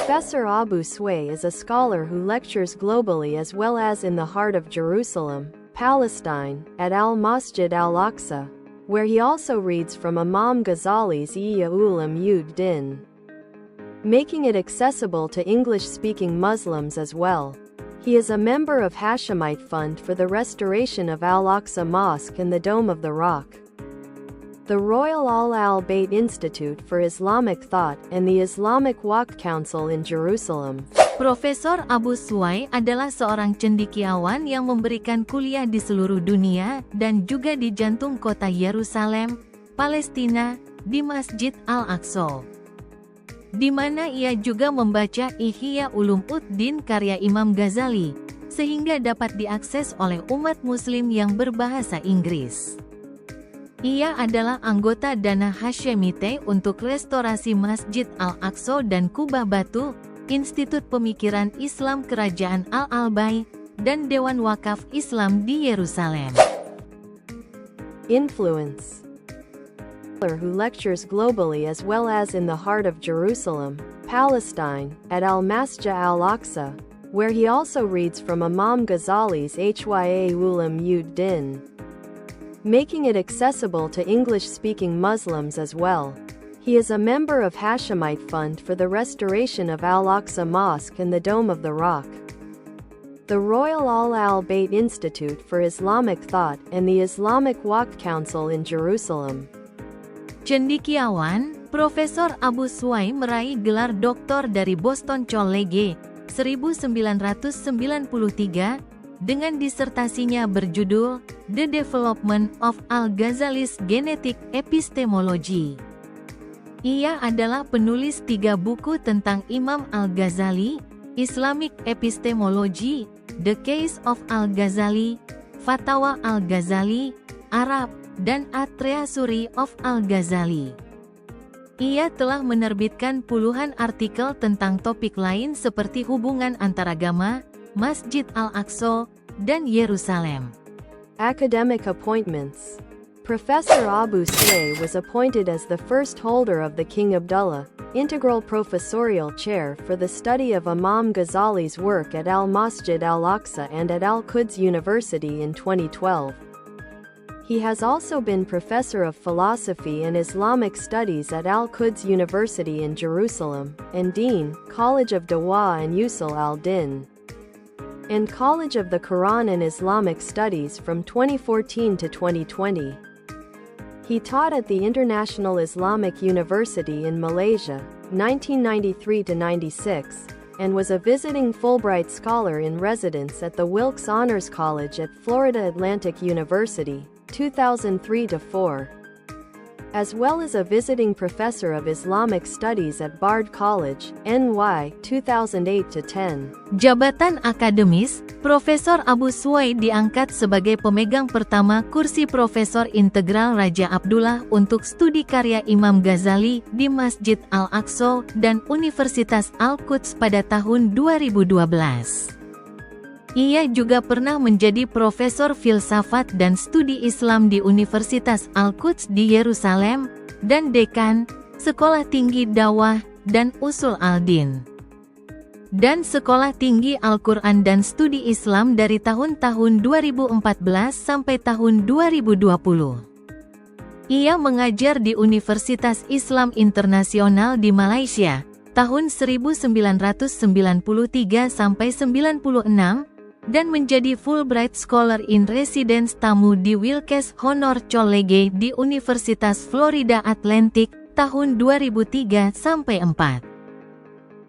Professor Abu Sway is a scholar who lectures globally as well as in the heart of Jerusalem, Palestine, at Al-Masjid Al-Aqsa, where he also reads from Imam Ghazali's Ihya Ulumuddin, making it accessible to English-speaking Muslims as well. He is a member of Hashemite Fund for the restoration of Al-Aqsa Mosque and the Dome of the Rock, the Royal Al-Bayt Institute for Islamic Thought, and the Islamic Waqf Council in Jerusalem. Profesor Abu Sway adalah seorang cendekiawan yang memberikan kuliah di seluruh dunia dan juga di jantung kota Yerusalem, Palestina, di Masjid Al-Aqsa, di mana ia juga membaca Ihya Ulumuddin karya Imam Ghazali, sehingga dapat diakses oleh umat muslim yang berbahasa Inggris. Ia adalah anggota Dana Hashemite untuk restorasi Masjid Al-Aqsa dan Kubah Batu, Institut Pemikiran Islam Kerajaan Al-Bayt, dan Dewan Wakaf Islam di Yerusalem. Influence. Who lectures globally as well as in the heart of Jerusalem, Palestine, at Al-Masjid Al-Aqsa, where he also reads from Imam Ghazali's Ihya Ulumuddin, making it accessible to English-speaking Muslims as well. He is a member of Hashemite Fund for the restoration of Al-Aqsa Mosque and the Dome of the Rock, the Royal Al-Bayt Institute for Islamic Thought, and the Islamic Waqf Council in Jerusalem. Cendekiawan, Profesor Abu Sway meraih gelar doktor dari Boston College 1993 dengan disertasinya berjudul The Development of Al-Ghazali's Genetic Epistemology. Ia adalah penulis 3 buku tentang Imam Al-Ghazali, Islamic Epistemology, The Case of Al-Ghazali, Fatwa Al-Ghazali, Arab, dan At-Treasury of Al-Ghazali. Ia telah menerbitkan puluhan artikel tentang topik lain seperti hubungan antaragama, Masjid Al-Aqsa, dan Yerusalem. Academic appointments. Professor Abu Sway was appointed as the first holder of the King Abdullah Integral Professorial Chair for the study of Imam Ghazali's work at Al-Masjid Al-Aqsa and at Al-Quds University in 2012. He has also been Professor of Philosophy and Islamic Studies at Al-Quds University in Jerusalem, and Dean, College of Dawah and Usul al-Din, and College of the Quran and Islamic Studies from 2014 to 2020. He taught at the International Islamic University in Malaysia, 1993–96, and was a visiting Fulbright Scholar in Residence at the Wilkes Honors College at Florida Atlantic University, 2003–4, as well as a visiting Professor of Islamic Studies at Bard College, NY, 2008–10. Jabatan akademis, Profesor Abu Sway diangkat sebagai pemegang pertama kursi Profesor Integral Raja Abdullah untuk studi karya Imam Ghazali di Masjid Al-Aqsa dan Universitas Al-Quds pada tahun 2012. Ia juga pernah menjadi Profesor Filsafat dan Studi Islam di Universitas Al-Quds di Yerusalem, dan Dekan, Sekolah Tinggi Dawah dan Usul al-Din, dan Sekolah Tinggi Al-Quran dan Studi Islam dari tahun-tahun 2014 sampai tahun 2020. Ia mengajar di Universitas Islam Internasional di Malaysia, tahun 1993 sampai 96, dan menjadi Fulbright Scholar in Residence tamu di Wilkes Honors College di Universitas Florida Atlantic, tahun 2003 sampai 4.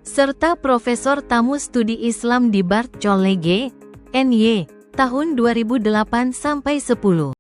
Serta Profesor Tamu Studi Islam di Bard College, NY, tahun 2008 sampai 10.